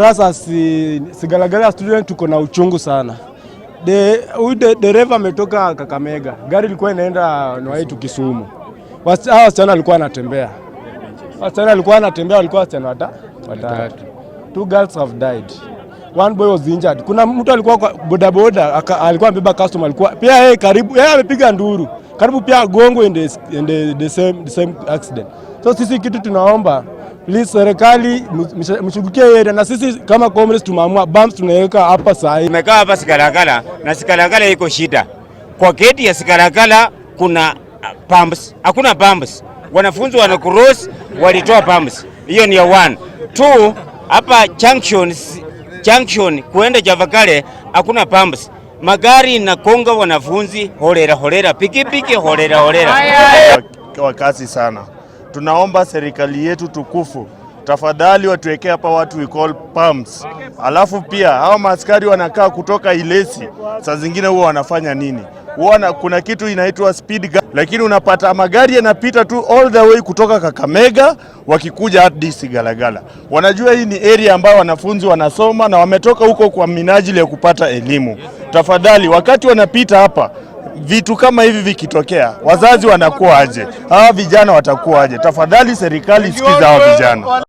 Sasa Sigalagala student tuko na uchungu sana. Dereva ametoka Kakamega. Gari ilikuwa inaenda Nwaitu Kisumu. Wasichana walikuwa wanatembea. Walikuwa wasichana watatu. 2 girls have died. 1 boy was injured. Kuna mtu alikuwa kwa bodaboda alikuwa amebeba customer, alikuwa pia yeye karibu amepiga nduru. Karibu pia gongo in the same accident. So sisi kitu tunaomba, please serikali mshughulikie yeye, na sisi kama communist tumeamua bumps tunaweka hapa saa hii. Tumekaa hapa Sigalagala na Sigalagala iko shida. Kwa gate ya Sigalagala kuna pumps, hakuna pumps. Wanafunzi wana cross walitoa pumps. Hiyo ni ya 1. 2, hapa junction kuenda Javakale hakuna pumps. Magari na konga wanafunzi holera, pikipiki holera. Kwa kasi sana. Tunaomba serikali yetu tukufu, tafadhali watuwekea hapa watu we call pumps. Alafu pia hao maaskari wanakaa kutoka Ilesi, saa zingine huwa wanafanya nini? Kuna kitu inaitwa speed gun, lakini unapata magari yanapita tu all the way kutoka Kakamega wakikuja hadi Sigalagala. Wanajua hii ni area ambayo wanafunzi wanasoma na wametoka huko kwa minajili ya kupata elimu. Tafadhali wakati wanapita hapa, vitu kama hivi vikitokea, wazazi wanakuwa aje? Hawa vijana watakuwa aje? Tafadhali serikali sikiza hawa vijana.